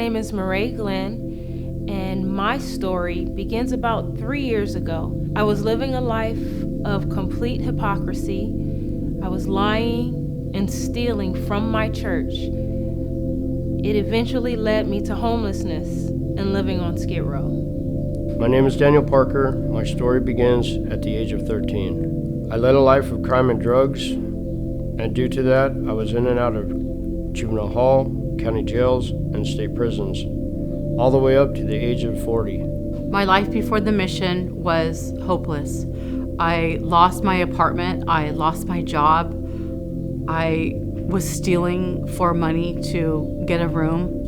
name is Marae Glenn, and my story begins about 3 years ago. I was living a life of complete hypocrisy. I was lying and stealing from my church. It eventually led me to homelessness and living on Skid Row. My name is Daniel Parker. My story begins at the age of 13. I led a life of crime and drugs, and due to that, I was in and out of juvenile hall, county jails, and state prisons, all the way up to the age of 40. My life before the mission was hopeless. I lost my apartment, I lost my job, I was stealing for money to get a room.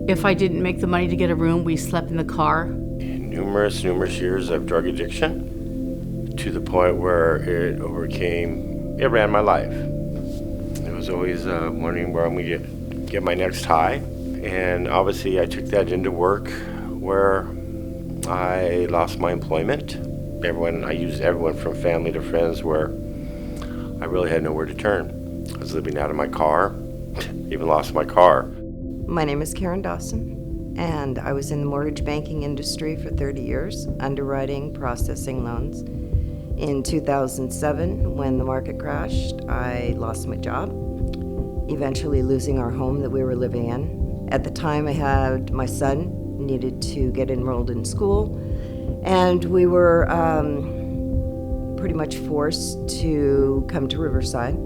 If I didn't make the money to get a room, we slept in the car. Numerous years of drug addiction to the point where it ran my life. It was always wondering where I'm gonna get my next high. And obviously I took that into work where I lost my employment. I used everyone from family to friends where I really had nowhere to turn. I was living out of my car, even lost my car. My name is Karen Dawson, and I was in the mortgage banking industry for 30 years, underwriting, processing loans. In 2007, when the market crashed, I lost my job, eventually losing our home that we were living in. At the time, I had my son, needed to get enrolled in school, and we were pretty much forced to come to Riverside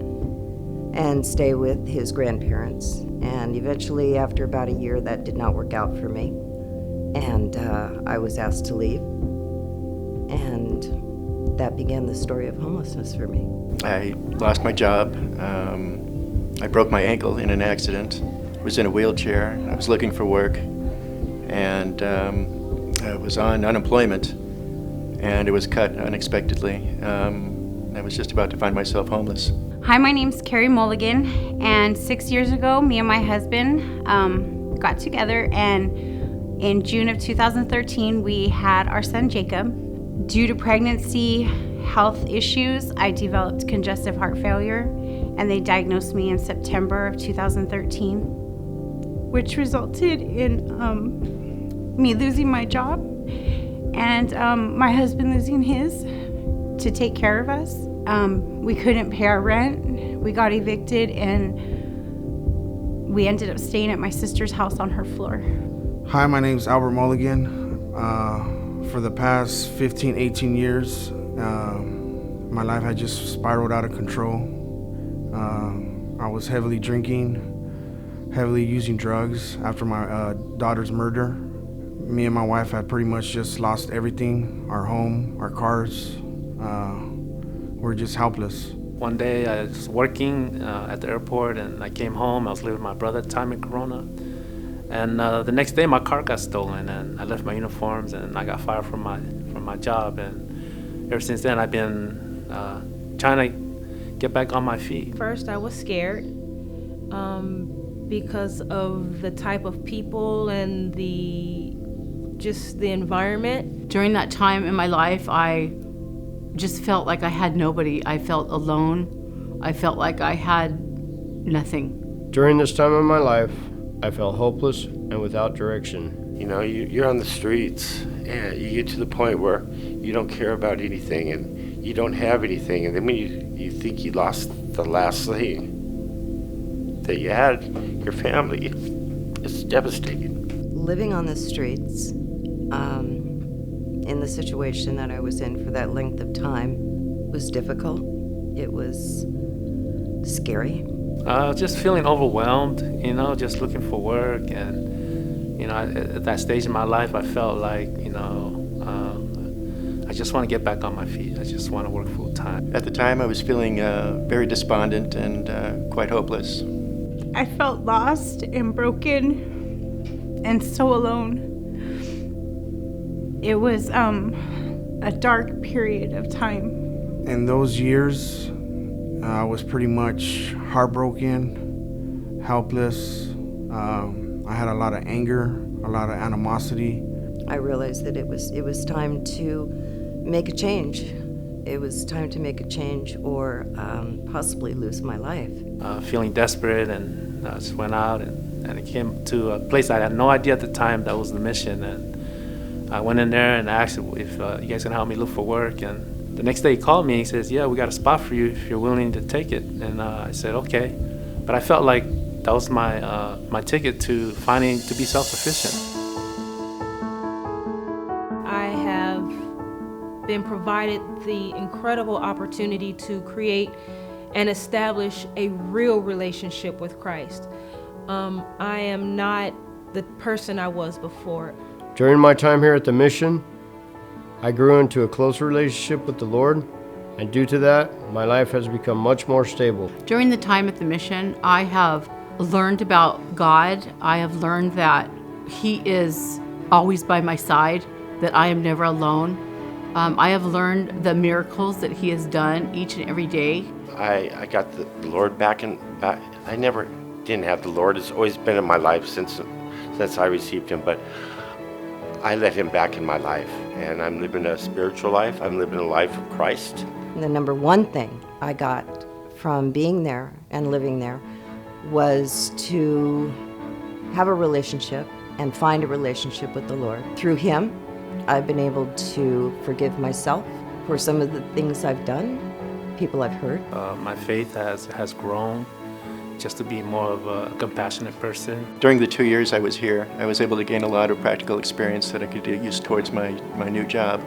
and stay with his grandparents. And eventually, after about a year, that did not work out for me. And I was asked to leave. And that began the story of homelessness for me. I lost my job. I broke my ankle in an accident. I was in a wheelchair. I was looking for work. And I was on unemployment. And it was cut unexpectedly. I was just about to find myself homeless. Hi, my name's Carrie Mulligan, and 6 years ago, me and my husband got together, and in June of 2013, we had our son Jacob. Due to pregnancy health issues, I developed congestive heart failure, and they diagnosed me in September of 2013, which resulted in me losing my job and my husband losing his to take care of us. We couldn't pay our rent. We got evicted, and we ended up staying at my sister's house on her floor. Hi, my name's Albert Mulligan. For the past 15, 18 years, my life had just spiraled out of control. I was heavily drinking, heavily using drugs after my daughter's murder. Me and my wife had pretty much just lost everything, our home, our cars. We're just helpless. One day I was working at the airport, and I came home. I was living with my brother at the time in Corona. And the next day my car got stolen, and I left my uniforms, and I got fired from my job. And ever since then I've been trying to get back on my feet. First, I was scared because of the type of people and the environment. During that time in my life, I just felt like I had nobody. I felt alone. I felt like I had nothing. During this time of my life, I felt hopeless and without direction. You know, you're on the streets, and you get to the point where you don't care about anything, and you don't have anything, and then when you think you lost the last thing that you had, your family, it's devastating. Living on the streets, in the situation that I was in for that length of time, was difficult. It was scary. Just feeling overwhelmed, just looking for work. And, at that stage in my life, I felt like, I just want to get back on my feet. I just want to work full time. At the time, I was feeling very despondent and quite hopeless. I felt lost and broken and so alone. It was a dark period of time. In those years, I was pretty much heartbroken, helpless. I had a lot of anger, a lot of animosity. I realized that it was time to make a change. It was time to make a change or possibly lose my life. Feeling desperate, and I just went out and and it came to a place I had no idea at the time that was the mission. And I went in there and asked if you guys can help me look for work. And the next day he called me and he says, "Yeah, we got a spot for you if you're willing to take it." And I said, "Okay," but I felt like that was my ticket to finding to be self-sufficient. I have been provided the incredible opportunity to create and establish a real relationship with Christ. I am not the person I was before. During my time here at the mission, I grew into a close relationship with the Lord, and due to that, my life has become much more stable. During the time at the mission, I have learned about God. I have learned that He is always by my side, that I am never alone. I have learned the miracles that He has done each and every day. I got the Lord back. I never didn't have the Lord. It's always been in my life since I received Him, but I let Him back in my life, and I'm living a spiritual life. I'm living a life of Christ. The number one thing I got from being there and living there was to have a relationship and find a relationship with the Lord. Through Him, I've been able to forgive myself for some of the things I've done, people I've hurt. My faith has grown just to be more of a compassionate person. During the 2 years I was here, I was able to gain a lot of practical experience that I could use towards my new job.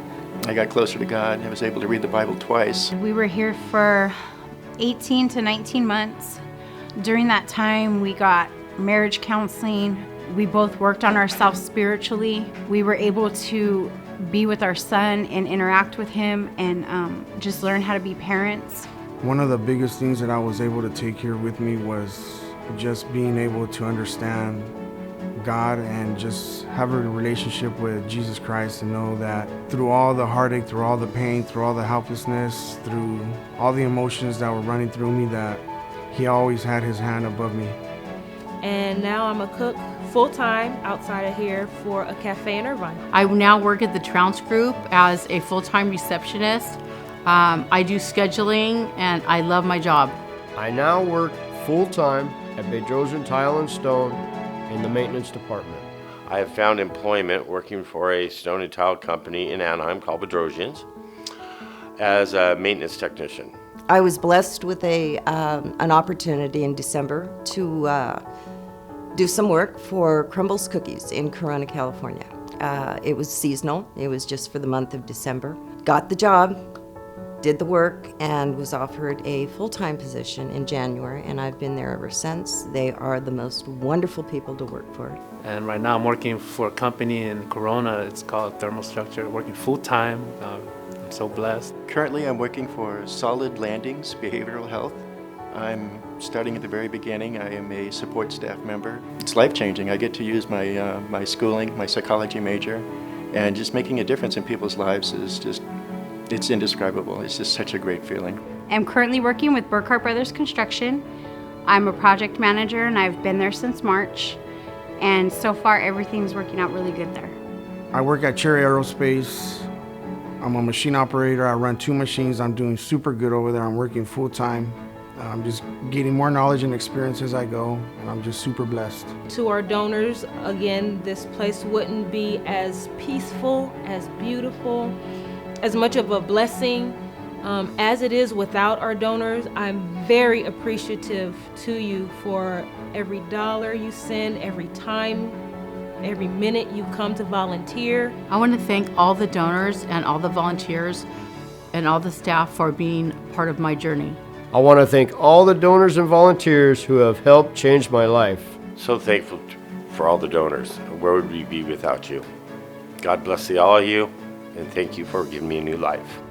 I got closer to God. I was able to read the Bible twice. We were here for 18 to 19 months. During that time, we got marriage counseling. We both worked on ourselves spiritually. We were able to be with our son and interact with him and just learn how to be parents. One of the biggest things that I was able to take here with me was just being able to understand God and just have a relationship with Jesus Christ, and know that through all the heartache, through all the pain, through all the helplessness, through all the emotions that were running through me, that He always had His hand above me. And now I'm a cook full-time outside of here for a cafe in Irvine. I now work at the Trounce Group as a full-time receptionist. I do scheduling, and I love my job. I now work full-time at Bedrosian Tile and Stone in the maintenance department. I have found employment working for a stone and tile company in Anaheim called Bedrosians as a maintenance technician. I was blessed with an opportunity in December to do some work for Crumbles Cookies in Corona, California. It was seasonal. It was just for the month of December. Got the job, did the work, and was offered a full-time position in January, and I've been there ever since. They are the most wonderful people to work for. And right now I'm working for a company in Corona. It's called Thermostructure, working full-time. I'm so blessed. Currently I'm working for Solid Landings Behavioral Health. I'm starting at the very beginning. I am a support staff member. It's life-changing. I get to use my schooling, my psychology major, and just making a difference in people's lives is just, it's indescribable. It's just such a great feeling. I'm currently working with Burkhart Brothers Construction. I'm a project manager and I've been there since March. And so far everything's working out really good there. I work at Cherry Aerospace. I'm a machine operator. I run 2 machines. I'm doing super good over there. I'm working full-time. I'm just getting more knowledge and experience as I go, and I'm just super blessed. To our donors, again, this place wouldn't be as peaceful, as beautiful, as much of a blessing as it is without our donors. I'm very appreciative to you for every dollar you send, every time, every minute you come to volunteer. I want to thank all the donors and all the volunteers and all the staff for being part of my journey. I want to thank all the donors and volunteers who have helped change my life. So thankful for all the donors. Where would we be without you? God bless all of you, and thank you for giving me a new life.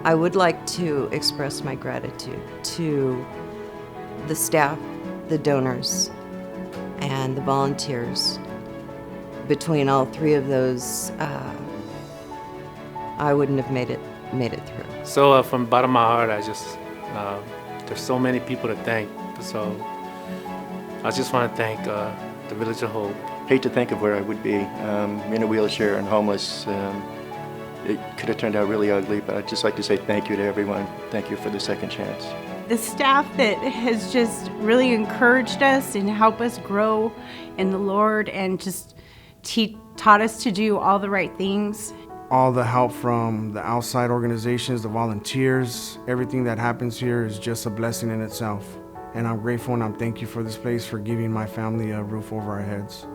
I would like to express my gratitude to the staff, the donors, and the volunteers. Between all 3 of those, I wouldn't have made it through. So from the bottom of my heart, I just, there's so many people to thank. So I just want to thank the Village of Hope. Hate to think of where I would be in a wheelchair and homeless. It could have turned out really ugly, but I'd just like to say thank you to everyone. Thank you for the second chance. the staff that has just really encouraged us and helped us grow in the Lord and just taught us to do all the right things. All the help from the outside organizations, the volunteers, everything that happens here is just a blessing in itself. And I'm grateful and I'm thankful for this place for giving my family a roof over our heads.